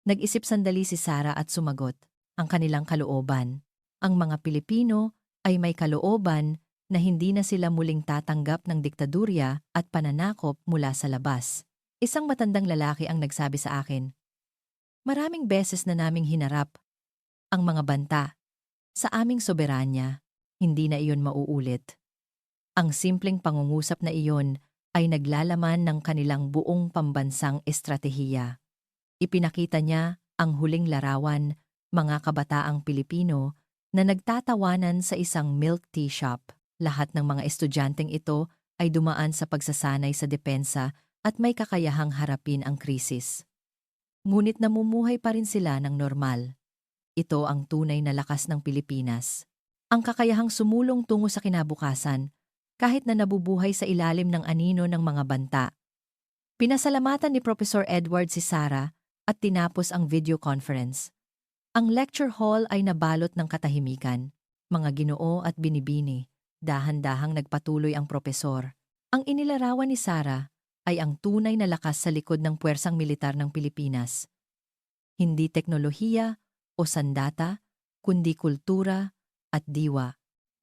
Nag-isip sandali si Sarah at sumagot. Ang kanilang kalooban. Ang mga Pilipino ay may kalooban na hindi na sila muling tatanggap ng diktadurya at pananakop mula sa labas. Isang matandang lalaki ang nagsabi sa akin. Maraming beses na naming hinarap ang mga banta sa aming soberanya. Hindi na iyon mauulit. Ang simpleng pangungusap na iyon ay naglalaman ng kanilang buong pambansang estratehiya. Ipinakita niya ang huling larawan, mga kabataang Pilipino na nagtatawanan sa isang milk tea shop. Lahat ng mga estudyanteng ito ay dumaan sa pagsasanay sa depensa at may kakayahang harapin ang krisis. Ngunit namumuhay pa rin sila ng normal. Ito ang tunay na lakas ng Pilipinas. Ang kakayahang sumulong tungo sa kinabukasan, kahit na nabubuhay sa ilalim ng anino ng mga banta. Pinasalamatan ni Professor Edward si Sarah at tinapos ang video conference. Ang lecture hall ay nabalot ng katahimikan, mga ginoo at binibini, Dahan-dahang nagpatuloy ang propesor. Ang inilarawan ni Sarah ay ang tunay na lakas sa likod ng puwersang militar ng Pilipinas. Hindi teknolohiya o sandata, kundi kultura at diwa.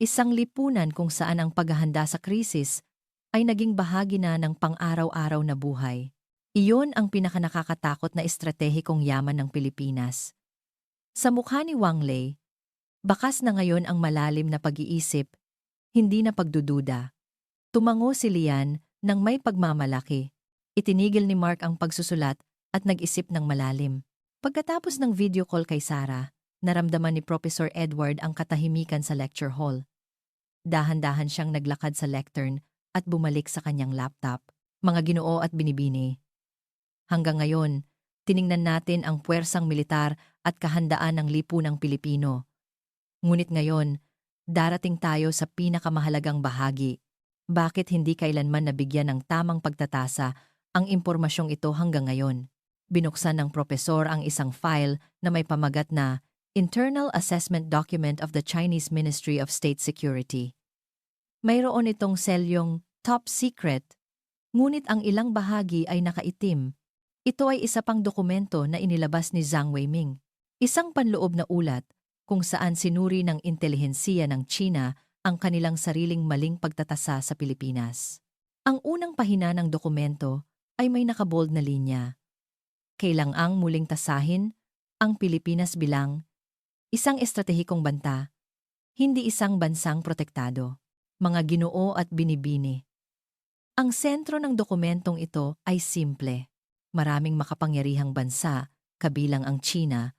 Isang lipunan kung saan ang paghahanda sa krisis ay naging bahagi na ng pang-araw-araw na buhay. Iyon ang pinakanakakatakot na estratehikong yaman ng Pilipinas. Sa mukha ni Wang Lei, bakas na ngayon ang malalim na pag-iisip, hindi na pagdududa. Tumango si Lian nang may pagmamalaki. Itinigil ni Mark ang pagsusulat at nag-isip ng malalim. Pagkatapos ng video call kay Sarah, naramdaman ni Professor Edward ang katahimikan sa lecture hall. Dahan-dahan siyang naglakad sa lectern at bumalik sa kanyang laptop. Mga Ginoo at binibini. Hanggang ngayon, tiningnan natin ang puwersang militar at kahandaan ng lipunang Pilipino. Ngunit ngayon, darating tayo sa pinakamahalagang bahagi. Bakit hindi kailanman nabigyan ng tamang pagtatasa ang impormasyong ito hanggang ngayon? Binuksan ng propesor ang isang file na may pamagat na Internal Assessment Document of the Chinese Ministry of State Security. Mayroon itong selyong Top Secret, ngunit ang ilang bahagi ay nakaitim. Ito ay isa pang dokumento na inilabas ni Zhang Weiming. Isang panloob na ulat kung saan sinuri ng intelihensiya ng China ang kanilang sariling maling pagtatasa sa Pilipinas. Ang unang pahina ng dokumento ay may nakabold na linya. Kailangang muling tasahin ang Pilipinas bilang isang estratehikong banta, hindi isang bansang protektado. Mga Ginoo at binibini. Ang sentro ng dokumentong ito ay simple. Maraming makapangyarihang bansa, kabilang ang China,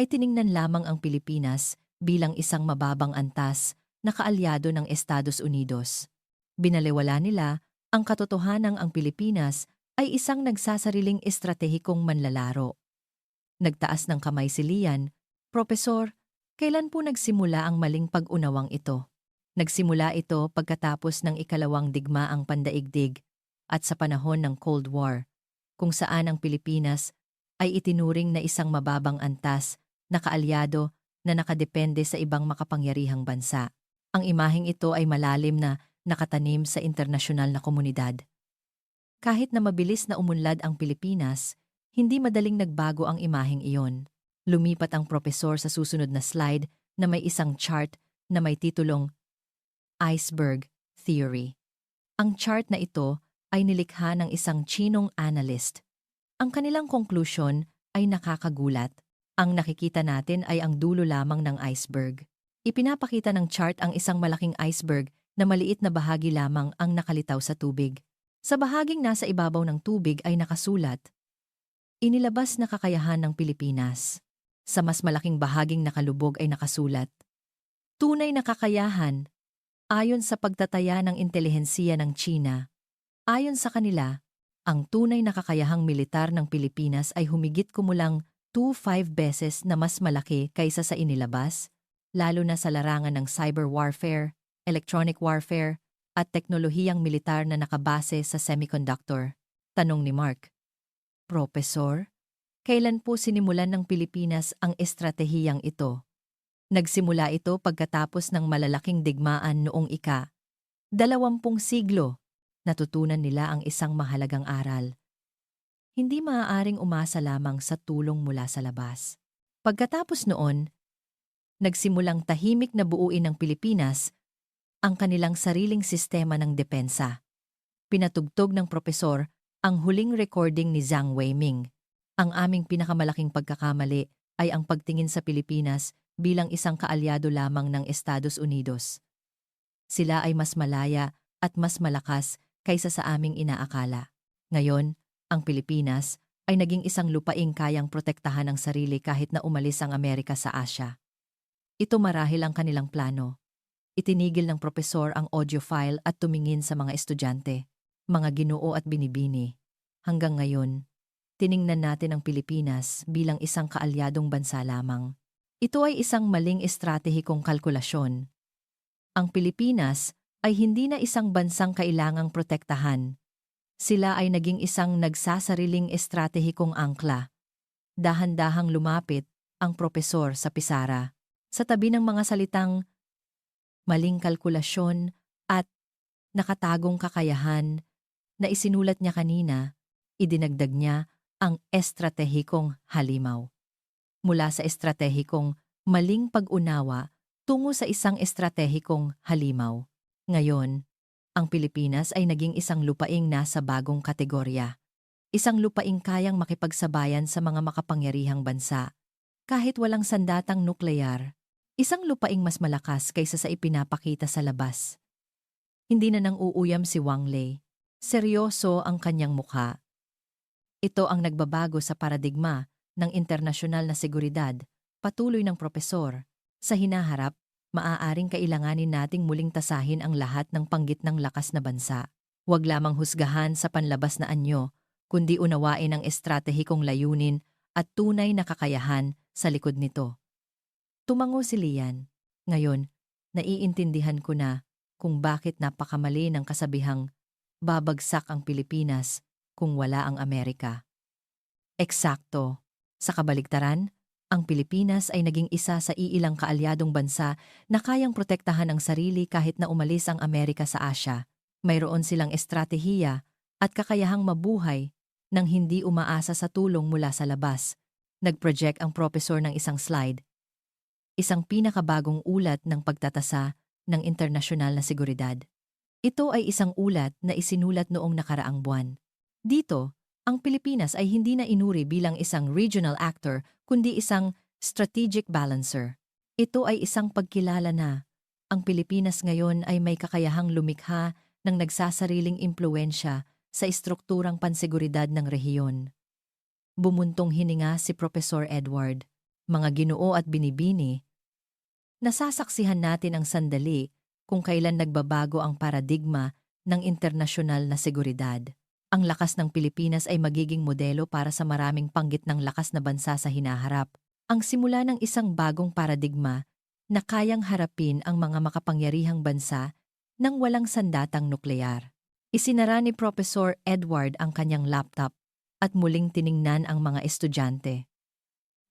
ay tiningnan lamang ang Pilipinas bilang isang mababang antas na kaalyado ng Estados Unidos. Binaliwala nila ang katotohanang ang Pilipinas ay isang nagsasariling estratehikong manlalaro. Nagtaas ng kamay si Lian, Profesor, kailan po nagsimula ang maling pag-unawang ito? Nagsimula ito pagkatapos ng ikalawang digmaang pandaigdig at sa panahon ng Cold War, kung saan ang Pilipinas ay itinuring na isang mababang antas na kaalyado na nakadepende sa ibang makapangyarihang bansa. Ang imaheng ito ay malalim na nakatanim sa internasyonal na komunidad. Kahit na mabilis na umunlad ang Pilipinas, hindi madaling nagbago ang imaheng iyon. Lumipat ang propesor sa susunod na slide na may isang chart na may titulong Iceberg Theory. Ang chart na ito ay nilikha ng isang Chinong analyst. Ang kanilang konklusyon ay nakakagulat. Ang nakikita natin ay ang dulo lamang ng iceberg. Ipinapakita ng chart ang isang malaking iceberg na maliit na bahagi lamang ang nakalitaw sa tubig. Sa bahaging nasa ibabaw ng tubig ay nakasulat, inilabas na kakayahan ng Pilipinas. Sa mas malaking bahaging nakalubog ay nakasulat, tunay na kakayahan. Ayon sa pagtataya ng intelihensiya ng China, ayon sa kanila, ang tunay na kakayahang militar ng Pilipinas ay humigit kumulang 2-5 beses na mas malaki kaysa sa inilabas, lalo na sa larangan ng cyber warfare, electronic warfare, at teknolohiyang militar na nakabase sa semiconductor. Tanong ni Mark, Profesor, kailan po sinimulan ng Pilipinas ang estratehiyang ito? Nagsimula ito pagkatapos ng malalaking digmaan noong ika-20 siglo. Natutunan nila ang isang mahalagang aral. Hindi maaaring umasa lamang sa tulong mula sa labas. Pagkatapos noon, nagsimulang tahimik na buuin ng Pilipinas ang kanilang sariling sistema ng depensa. Pinatugtog ng propesor ang huling recording ni Zhang Weiming. Ang aming pinakamalaking pagkakamali ay ang pagtingin sa Pilipinas bilang isang kaalyado lamang ng Estados Unidos. Sila ay mas malaya at mas malakas kaysa sa aming inaakala. Ngayon, ang Pilipinas ay naging isang lupaing kayang protektahan ang sarili kahit na umalis ang Amerika sa Asya. Ito marahil ang kanilang plano. Itinigil ng propesor ang audio file at tumingin sa mga estudyante, mga Ginoo at binibini. Hanggang ngayon, tiningnan natin ang Pilipinas bilang isang kaalyadong bansa lamang. Ito ay isang maling estratehikong kalkulasyon. Ang Pilipinas ay hindi na isang bansang kailangang protektahan. Sila ay naging isang nagsasariling estratehikong angkla. Dahan-dahang lumapit ang propesor sa pisara. Sa tabi ng mga salitang maling kalkulasyon, at nakatagong kakayahan na isinulat niya kanina, idinagdag niya ang estratehikong halimaw. Mula sa estratehikong maling pag-unawa tungo sa isang estratehikong halimaw. Ngayon, ang Pilipinas ay naging isang lupaing nasa bagong kategorya. Isang lupaing kayang makipagsabayan sa mga makapangyarihang bansa. Kahit walang sandatang nuklear, isang lupaing mas malakas kaysa sa ipinapakita sa labas. Hindi na nang uuyam si Wang Lei. Seryoso ang kanyang mukha. Ito ang nagbabago sa paradigma ng internasyonal na seguridad, patuloy ng propesor. Sa hinaharap, maaaring kailanganin nating muling tasahin ang lahat ng panggitnang lakas na bansa. Huwag lamang husgahan sa panlabas na anyo, kundi unawain ang estratehikong layunin at tunay na kakayahan sa likod nito. Tumango si Lian. Ngayon, naiintindihan ko na kung bakit napakamali ng kasabihang babagsak ang Pilipinas kung wala ang Amerika. Eksakto. Sa kabaligtaran, ang Pilipinas ay naging isa sa iilang kaalyadong bansa na kayang protektahan ang sarili kahit na umalis ang Amerika sa Asya. Mayroon silang estratehiya at kakayahang mabuhay nang hindi umaasa sa tulong mula sa labas. Nag-project ang propesor ng isang slide. Isang pinakabagong ulat ng pagtatasa ng internasyonal na seguridad. Ito ay isang ulat na isinulat noong nakaraang buwan. Dito, ang Pilipinas ay hindi na inuri bilang isang regional actor kundi isang strategic balancer. Ito ay isang pagkilala na ang Pilipinas ngayon ay may kakayahang lumikha ng nagsasariling impluwensya sa estrukturang panseguridad ng rehiyon. Bumuntong hininga si Professor Edward. Mga ginoo at binibini, nasasaksihan natin ang sandali kung kailan nagbabago ang paradigma ng internasyonal na seguridad. Ang lakas ng Pilipinas ay magiging modelo para sa maraming panggitnang lakas na bansa sa hinaharap. Ang simula ng isang bagong paradigma na kayang harapin ang mga makapangyarihang bansa nang walang sandatang nuklear. Isinara ni Professor Edward ang kanyang laptop at muling tiningnan ang mga estudyante.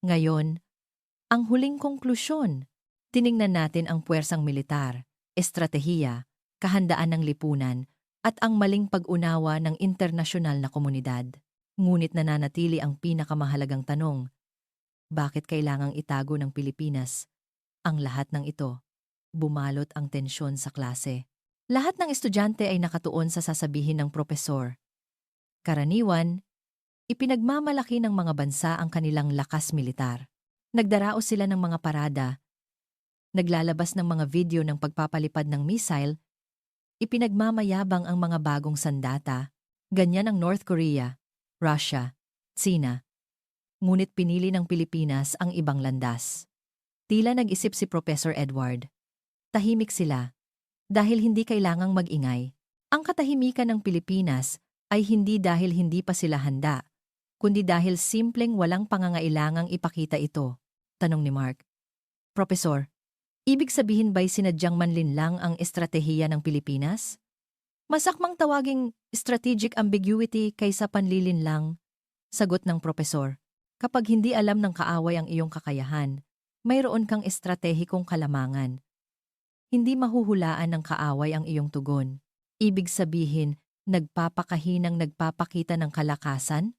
Ngayon, ang huling konklusyon. Tiningnan natin ang puwersang militar, estratehiya, kahandaan ng lipunan, at ang maling pag-unawa ng internasyonal na komunidad. Ngunit nananatili ang pinakamahalagang tanong, bakit kailangang itago ng Pilipinas ang lahat ng ito? Bumalot ang tensyon sa klase. Lahat ng estudyante ay nakatuon sa sasabihin ng propesor. Karaniwan, ipinagmamalaki ng mga bansa ang kanilang lakas militar. Nagdaraos sila ng mga parada, naglalabas ng mga video ng pagpapalipad ng missile, ipinagmamayabang ang mga bagong sandata, ganyan ang North Korea, Russia, China. Ngunit pinili ng Pilipinas ang ibang landas. Tila nag-isip si Professor Edward. Tahimik sila, dahil hindi kailangang mag-ingay. Ang katahimikan ng Pilipinas ay hindi dahil hindi pa sila handa, kundi dahil simpleng walang pangangailangang ipakita ito. Tanong ni Mark. Professor, ibig sabihin ba'y sinadyang manlinlang ang estratehiya ng Pilipinas? Masakmang tawaging strategic ambiguity kaysa panlilinlang, sagot ng propesor. Kapag hindi alam ng kaaway ang iyong kakayahan, mayroon kang estratehikong kalamangan. Hindi mahuhulaan ng kaaway ang iyong tugon. Ibig sabihin, nagpapakahinang nagpapakita ng kalakasan?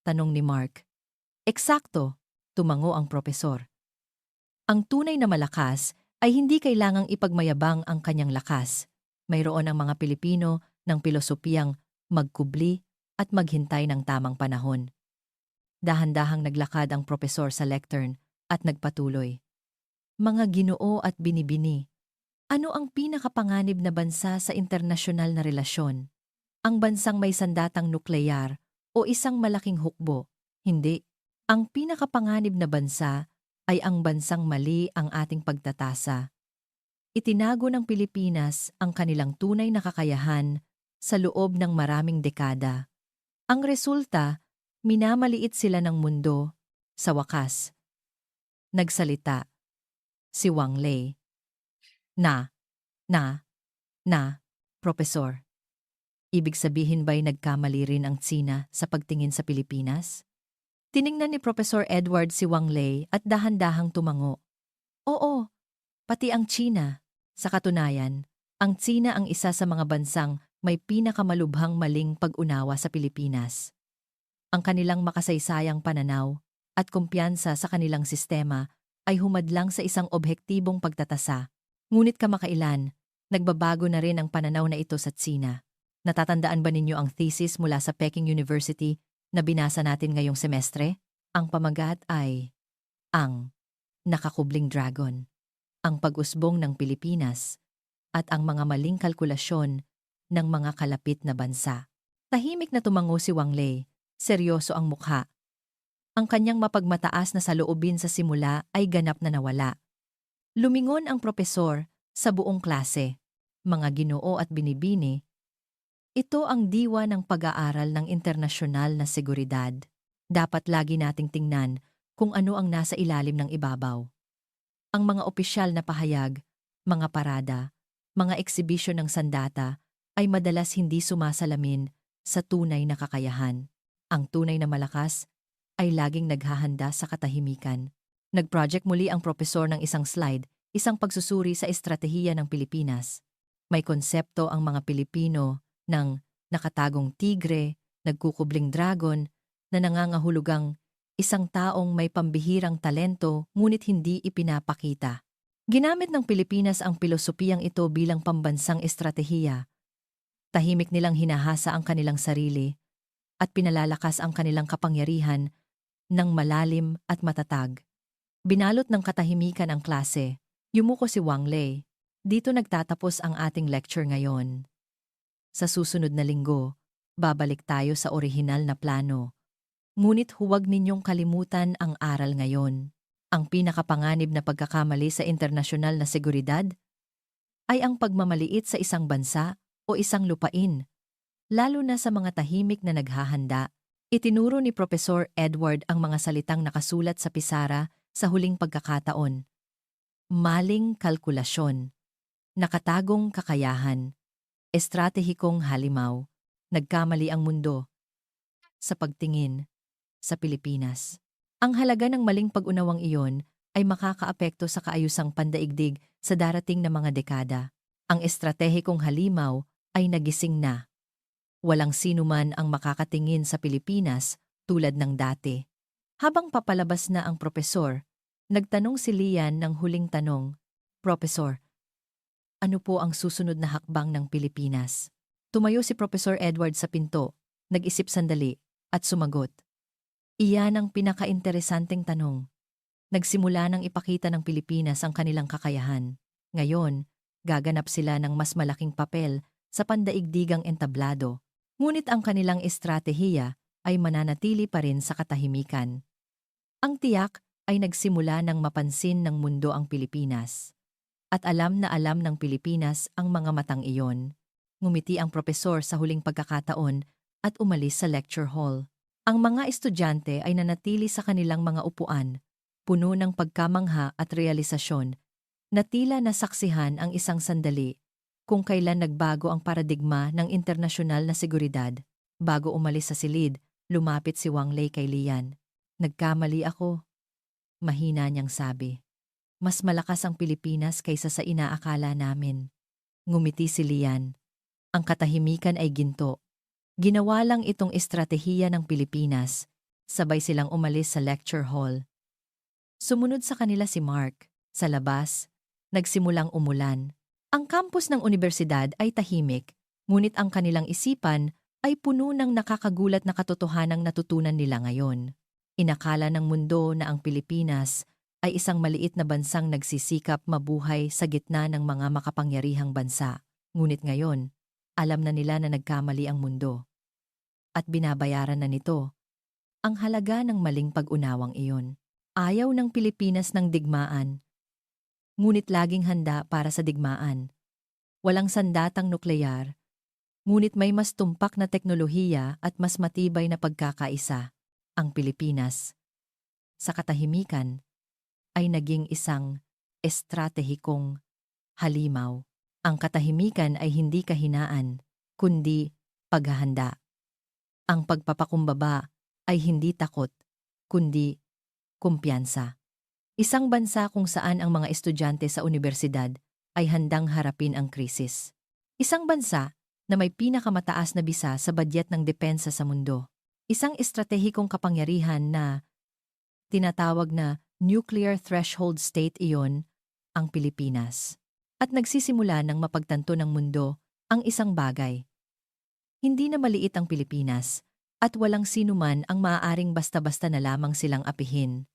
Tanong ni Mark. Eksakto, tumango ang propesor. Ang tunay na malakas ay hindi kailangang ipagmayabang ang kanyang lakas. Mayroon ang mga Pilipino ng pilosopiyang magkubli at maghintay ng tamang panahon. Dahan-dahang naglakad ang propesor sa lectern at nagpatuloy. Mga ginoo at binibini, ano ang pinakapanganib na bansa sa internasyonal na relasyon? Ang bansang may sandatang nukleyar o isang malaking hukbo? Hindi. Ang pinakapanganib na bansa ay ang bansang mali ang ating pagtatasa. Itinago ng Pilipinas ang kanilang tunay na kakayahan sa loob ng maraming dekada. Ang resulta, minamaliit sila ng mundo. Sa wakas, nagsalita si Wang Lei. Na, Profesor. Ibig sabihin ba'y nagkamali rin ang Tsina sa pagtingin sa Pilipinas? Tiningnan ni Professor Edward si Wang Lei at dahan-dahang tumango. Oo, pati ang Tsina, Sa katunayan, ang Tsina ang isa sa mga bansang may pinakamalubhang maling pag-unawa sa Pilipinas. Ang kanilang makasaysayang pananaw at kumpiyansa sa kanilang sistema ay humadlang sa isang objektibong pagtatasa. Ngunit kamakailan, nagbabago na rin ang pananaw na ito sa Tsina. Natatandaan ba ninyo ang thesis mula sa Peking University na binasa natin ngayong semestre? Ang pamagat ay ang nakakubling dragon, ang pag-usbong ng Pilipinas, at ang mga maling kalkulasyon ng mga kalapit na bansa. Tahimik na tumango si Wang Lei, seryoso ang mukha. Ang kanyang mapagmataas na saloobin sa simula ay ganap na nawala. Lumingon ang propesor sa buong klase, mga ginoo at binibini. Ito ang diwa ng pag-aaral ng internasyonal na seguridad. Dapat lagi nating tingnan kung ano ang nasa ilalim ng ibabaw. Ang mga opisyal na pahayag, mga parada, mga eksibisyon ng sandata ay madalas hindi sumasalamin sa tunay na kakayahan. Ang tunay na malakas ay laging naghahanda sa katahimikan. Nag-project muli ang propesor ng isang slide, isang pagsusuri sa estratehiya ng Pilipinas. May konsepto ang mga Pilipino ng nakatagong tigre, nagkukubling dragon, na nangangahulugang isang taong may pambihirang talento ngunit hindi ipinapakita. Ginamit ng Pilipinas ang pilosopiyang ito bilang pambansang estratehiya. Tahimik nilang hinahasa ang kanilang sarili at pinalalakas ang kanilang kapangyarihan ng malalim at matatag. Binalot ng katahimikan ang klase. Yumuko si Wang Lei. Dito nagtatapos ang ating lecture ngayon. Sa susunod na linggo, babalik tayo sa orihinal na plano. Ngunit huwag ninyong kalimutan ang aral ngayon. Ang pinakapanganib na pagkakamali sa internasyonal na seguridad ay ang pagmamaliit sa isang bansa o isang lupain, lalo na sa mga tahimik na naghahanda. Itinuro ni Professor Edward ang mga salitang nakasulat sa pisara sa huling pagkakataon. Maling kalkulasyon, nakatagong kakayahan, estratehikong halimaw, nagkamali ang mundo. Sa pagtingin sa Pilipinas, ang halaga ng maling pag-unawang iyon ay makakaapekto sa kaayusang pandaigdig sa darating na mga dekada. Ang estratehikong halimaw ay nagising na. Walang sinuman ang makakatingin sa Pilipinas tulad ng dati. Habang papalabas na ang propesor, nagtanong si Lian ng huling tanong, "Propesor, ano po ang susunod na hakbang ng Pilipinas?" Tumayo si Professor Edward sa pinto, nag-isip sandali, at sumagot. Iyan ang pinaka-interesanteng tanong. Nagsimula nang ipakita ng Pilipinas ang kanilang kakayahan. Ngayon, gaganap sila ng mas malaking papel sa pandaigdigang entablado. Ngunit ang kanilang estratehiya ay mananatili pa rin sa katahimikan. Ang tiyak ay nagsimula nang mapansin ng mundo ang Pilipinas. At alam na alam ng Pilipinas ang mga matang iyon. Ngumiti ang propesor sa huling pagkakataon at umalis sa lecture hall. Ang mga estudyante ay nanatili sa kanilang mga upuan, puno ng pagkamangha at realisasyon, na tila nasaksihan ang isang sandali kung kailan nagbago ang paradigma ng internasyonal na seguridad. Bago umalis sa silid, lumapit si Wang Lei kay Lian. Nagkamali ako. Mahina niyang sabi. Mas malakas ang Pilipinas kaysa sa inaakala namin. Ngumiti si Lian. Ang katahimikan ay ginto. Ginawa lang itong estratehiya ng Pilipinas. Sabay silang umalis sa lecture hall. Sumunod sa kanila si Mark. Sa labas, nagsimulang umulan. Ang campus ng universidad ay tahimik, ngunit ang kanilang isipan ay puno ng nakakagulat na katotohanang natutunan nila ngayon. Inakala ng mundo na ang Pilipinas ay isang maliit na bansang nagsisikap mabuhay sa gitna ng mga makapangyarihang bansa. Ngunit ngayon, alam na nila na nagkamali ang mundo. At binabayaran na nito ang halaga ng maling pag-unawang iyon. Ayaw ng Pilipinas ng digmaan, ngunit laging handa para sa digmaan. Walang sandatang nukleyar, ngunit may mas tumpak na teknolohiya at mas matibay na pagkakaisa. Ang Pilipinas, sa katahimikan, ay naging isang estratehikong halimaw. Ang katahimikan ay hindi kahinaan, kundi paghahanda. Ang pagpapakumbaba ay hindi takot, kundi kumpiyansa. Isang bansa kung saan ang mga estudyante sa universidad ay handang harapin ang krisis. Isang bansa na may pinakamataas na bisa sa badyet ng depensa sa mundo. Isang estratehikong kapangyarihan na tinatawag na nuclear threshold state iyon, ang Pilipinas. At nagsisimula ng mapagtanto ng mundo ang isang bagay. Hindi na maliit ang Pilipinas at walang sinuman ang maaaring basta-basta na lamang silang apihin.